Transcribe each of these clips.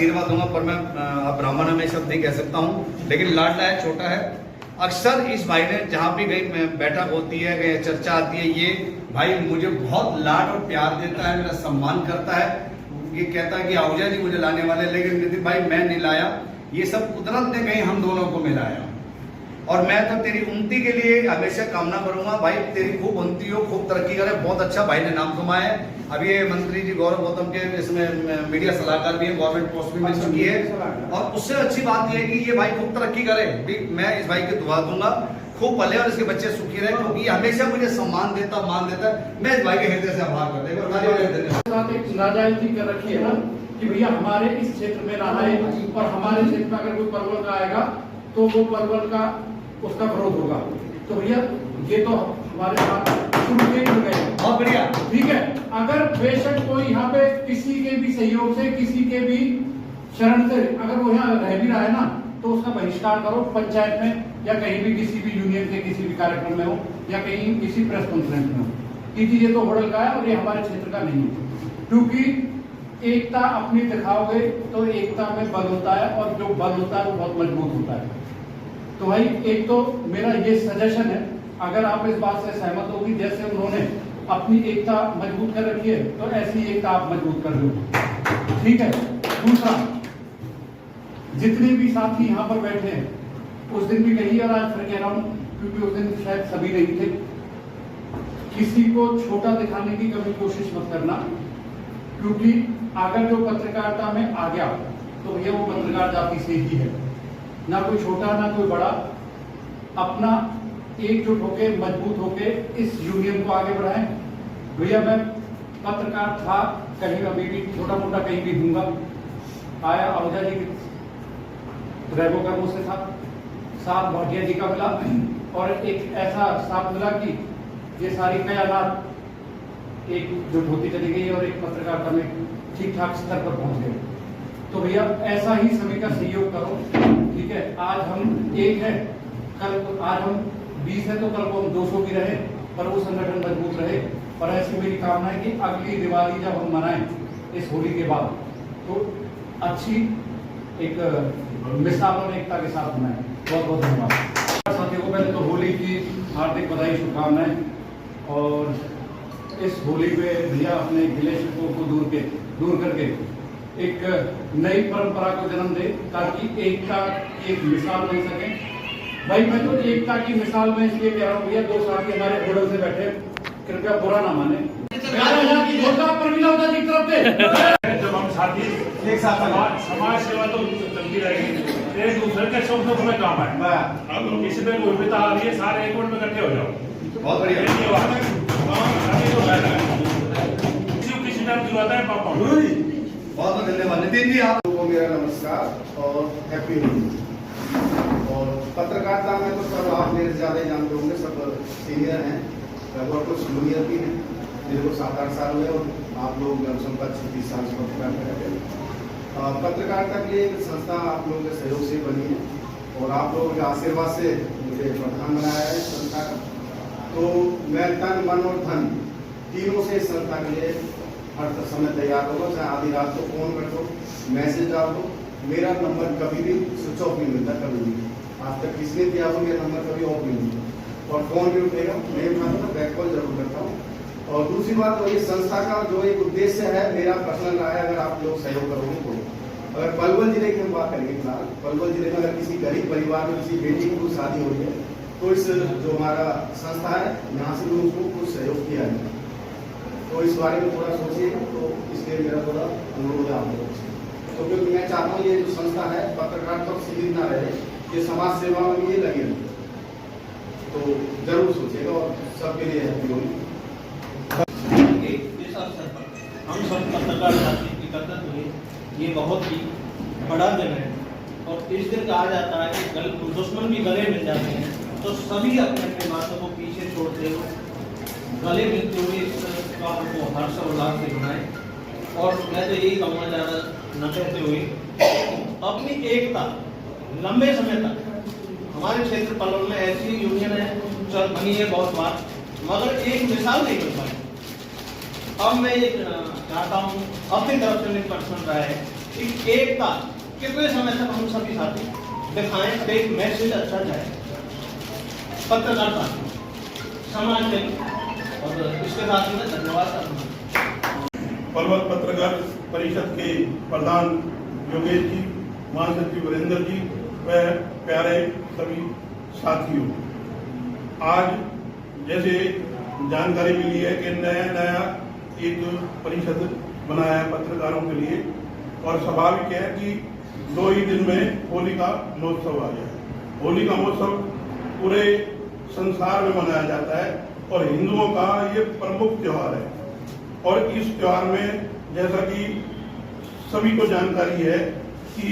आशीर्वाद दूंगा, पर मैं अब ब्राह्मण में शब्द नहीं कह सकता हूँ, लेकिन लाडला है, छोटा है। अक्सर इस भाई ने जहाँ भी गई बैठक होती है, कहीं चर्चा आती है, ये भाई मुझे बहुत लाड और प्यार देता है, मेरा सम्मान करता है। ये कहता है कि आहूजा जी मुझे लाने वाले, लेकिन नितिन भाई मैं नहीं लाया, ये सब कुदरत ने कहीं हम दोनों को मिलाया। और मैं तो तेरी उन्नति के लिए हमेशा कामना करूंगा भाई, तेरी खूब उन्नति हो, खूब तरक्की करे। बहुत अच्छा भाई ने नाम कमाया है। अभी ये मंत्री जी गौरव गौतम के इसमें मीडिया सलाहकार भी है, गवर्नमेंट पोस्ट भी मिल चुकी है। और उससे अच्छी बात यह है कि ये भाई खूब तरक्की करे। मैं इस भाई की दुआ दूंगा, खूब पले और इसके बच्चे सुखी रहे, क्योंकि हमेशा मुझे सम्मान देता, मान देता है। मैं इस भाई के हृदय से आभार करता हूँ। एक नाजायजी कर रखी है ना कि भैया हमारे इस क्षेत्र में ना आए, और हमारे क्षेत्र में अगर कोई परवल का आएगा तो वो परवल का उसका विरोध होगा। तो भैया ये तो हमारे साथ शुरू से जुड़ गए, बहुत बढ़िया, ठीक है। अगर बेशक कोई यहाँ पे किसी के भी सहयोग से, किसी के भी शरण से अगर वो यहाँ रह भी रहा है ना, तो उसका बहिष्कार करो पंचायत में, या कहीं भी किसी भी यूनियन के किसी भी कार्यक्रम में हो, या कहीं किसी प्रेस कॉन्फ्रेंस में हो, क्योंकि ये तो होटल का है और ये हमारे क्षेत्र का नहीं है। क्योंकि एकता अपनी दिखाओगे तो एकता में बल होता है, और जो बल होता है वो बहुत मजबूत होता है। तो भाई एक तो मेरा ये सजेशन है, अगर आप इस बात से सहमत होगी, जैसे उन्होंने अपनी एकता मजबूत कर रखी है, तो ऐसी एकता आप मजबूत कर लो, ठीक है। दूसरा, जितने भी साथी यहाँ पर बैठे हैं, उस दिन भी कही और आज फिर कह रहा हूँ, क्योंकि उस दिन शायद सभी नहीं थे, किसी को छोटा दिखाने की कभी कोशिश मत करना। क्योंकि अगर जो पत्रकारिता में आ गया तो भैया वो पत्रकार जाति से ही है, ना कोई छोटा ना कोई बड़ा। अपना एकजुट होके, मजबूत होके इस यूनियन को आगे बढ़ाएं। भैया मैं पत्रकार था, कहीं अभी भी छोटा मोटा कहीं भी दूंगा, आया आहूजा जी के रैबो कर्मों से था, साथ भाटिया जी का मिला, और एक ऐसा साथ मिला कि ये सारी कयानात एकजुट होती चली गई और एक पत्रकारिता में ठीक ठाक स्तर पर पहुंच गए। तो भैया ऐसा ही सभी का सहयोग करो, ठीक है। आज हम एक है, कल आज हम 20 है तो कल को हम 200 भी रहे, पर वो संगठन मजबूत रहे। और ऐसी मेरी कामना है कि अगली दिवाली जब हम मनाएं इस होली के बाद, तो अच्छी एक मिसाल और एकता के साथ मनाएं। बहुत बहुत धन्यवाद साथियों को। पहले तो होली की हार्दिक बधाई, शुभकामनाएं। और इस होली में भैया अपने गिले शिकवों को दूर करके एक नई परंपरा को जन्म दे, ताकि एकता की एक मिसाल बन सके। भाई मैं तो एकता की मिसाल में इसलिए कह रहा हूँ भैया, दो साथी हमारे होटल से बैठे, कृपया बुरा ना माने। जब हम साथी एक साथ समाज सेवा तो चलती रहेगी, एक दूसरे के सुख दुख में काम है। इसमें कोई विपदा आ रही है, सारे एक मिनट में इकट्ठे हो जाओ। बहुत बढ़िया, किसी टाइम की बात है पापा। बहुत बहुत धन्यवाद। नितिन जी आप लोगों को मेरा नमस्कार और हैप्पी होली। और पत्रकारिता में तो सब आप मेरे ज़्यादा ही जानते होंगे, सब सीनियर हैं और कुछ जूनियर भी हैं, जिनको 7-8 साल हुए, और आप लोग कम 25-30 साल से पत्रकारिता करते हैं। पत्रकारिता के लिए एक संस्था आप लोगों के सहयोग से बनी है, और आप लोगों के आशीर्वाद से मुझे प्रधान बनाया है संस्था का। तो मैं तन मन और धन तीनों से इस संस्था के लिए हर समय तैयार होगा। चाहे आधी रात को फोन कर दो, मैसेज डाल दो, मेरा नंबर कभी भी स्विच ऑफ नहीं मिलता, कभी भी। आज तक किसने दिया हो मेरा नंबर कभी ऑफ नहीं मिलता, और फोन भी उठेगा, नहीं उठाता तो बैक कॉल जरूर करता हूँ। और दूसरी बात, तो ये संस्था का जो एक उद्देश्य है, मेरा पर्सनल रहा है, अगर आप लोग सहयोग करोगे तो। अगर पलवल जिले की हम बात करेंगे, फिलहाल पलवल जिले में अगर किसी गरीब परिवार में किसी बेटी की कुछ शादी हो रही है, तो इस जो हमारा संस्था है यहाँ से भी उसको कुछ सहयोग किया है। तो इस बारे में थोड़ा सोचिए, तो इसलिए मेरा थोड़ा अनुरोध है आप लोगों से। तो क्योंकि मैं चाहता हूँ ये जो संस्था है पत्रकारिता तक सीमित ना रहे, ये समाज सेवा में भी ये लगे रहे। तो जरूर सोचिएगा, और सबके लिए हैप्पी होली। इस अवसर पर हम सब पत्रकार साथी एकत्रित हुए, ये बहुत ही बड़ा दिन है। और इस दिन कहा जाता है कि दुश्मन भी गले मिल जाते हैं, तो सभी अपने अपने बातों को पीछे छोड़ते हुए गले मिलते हुए इस काम को हर्ष और उल्लास से बनाएं। और मैं तो यही कहूँगा, ज़्यादा न कहते हुए, अपनी एकता लंबे समय तक हमारे क्षेत्र पलवल में ऐसी यूनियन है चल बनी है बहुत बार, मगर एक मिसाल नहीं बन पाई। अब मैं ये चाहता हूँ अपनी तरफ से मेरी पर्सनल राय है कि एकता कितने समय तक हम सभी साथी दिखाएं तो एक मैसेज अच्छा जाए पत्रकारिता समाज के और इसके साथ में धन्यवाद करना। पर्वत पत्रकार परिषद के प्रधान योगेश जी, महासचिव वीरेंद्र जी व प्यारे सभी साथियों, आज जैसे जानकारी मिली है कि नया एक परिषद बनाया है पत्रकारों के लिए, और स्वाभाविक है कि 2 ही दिन में होली का महोत्सव आ गया। होली का महोत्सव पूरे संसार में मनाया जाता है और हिंदुओं का ये प्रमुख त्योहार है। और इस त्योहार में जैसा कि सभी को जानकारी है कि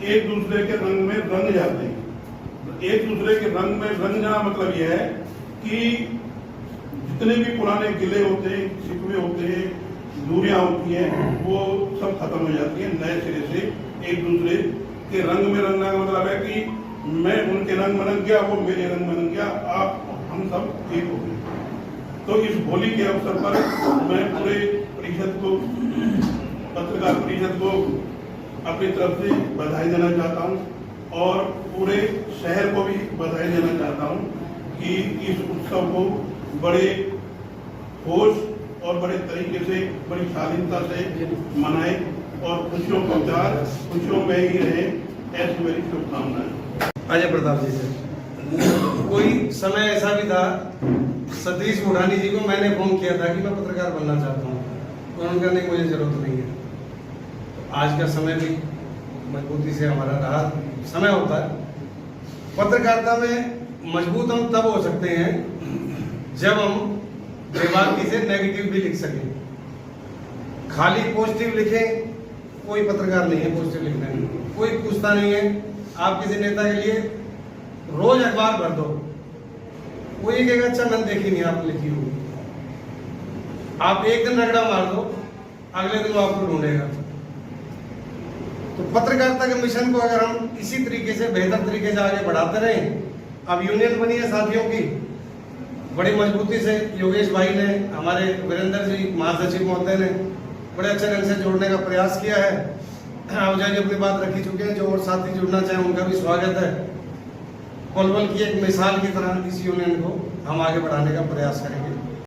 एक दूसरे के रंग में रंग जाते हैं। एक दूसरे के रंग में रंग जाना मतलब यह है कि जितने भी पुराने गिले होते हैं, शिकवे होते हैं, दूरियां होती हैं, वो सब खत्म हो जाती हैं। नए सिरे से एक दूसरे के रंग में रंगना का मतलब है कि मैं उनके रंग में रंग गया, वो मेरे रंग में रंग गया, आप हम सब एक हो गए। तो इस होली के अवसर पर मैं पूरे परिषद को, पत्रकार परिषद को अपनी तरफ से बधाई देना चाहता हूं और पूरे शहर को भी बधाई देना चाहता हूं कि इस उत्सव को बड़े होश और बड़े तरीके से, बड़ी शालीनता से मनाएं और खुशियों का उपचार खुशियों में ही रहे, ऐसी मेरी शुभकामनाएं। अजय प्रताप जी से कोई समय ऐसा भी था, सतीश मुढ़ानी जी को मैंने फोन किया था कि मैं पत्रकार बनना चाहता हूँ, तो उन्होंने कहा नहीं मुझे जरूरत नहीं है। तो आज का समय भी मजबूती से हमारा रहा समय होता है। पत्रकारिता में मजबूत हम तब हो सकते हैं जब हम बेबाकी से नेगेटिव भी लिख सकें। खाली पॉजिटिव लिखें, कोई पत्रकार नहीं है पॉजिटिव लिखने में। कोई पूछता नहीं है आप किसी नेता के लिए रोज अखबार भर दो, वो ये कहेगा अच्छा मैंने देखी नहीं आपने लिखी होगी। आप एक दिन रगड़ा मार दो, अगले दिन वो आपको ढूंढेगा। तो पत्रकारिता के मिशन को अगर हम इसी तरीके से बेहतर तरीके से आगे बढ़ाते रहें, अब यूनियन बनी है साथियों की, बड़ी मजबूती से योगेश भाई ने, हमारे वीरेंद्र जी महासचिव महोदय ने बड़े अच्छे ढंग से जोड़ने का प्रयास किया है। अजय जी अपनी बात रखी चुके हैं, जो और साथी जुड़ना चाहें उनका भी स्वागत है। पलवल की एक मिसाल की तरह इस यूनियन को हम आगे बढ़ाने का प्रयास करेंगे।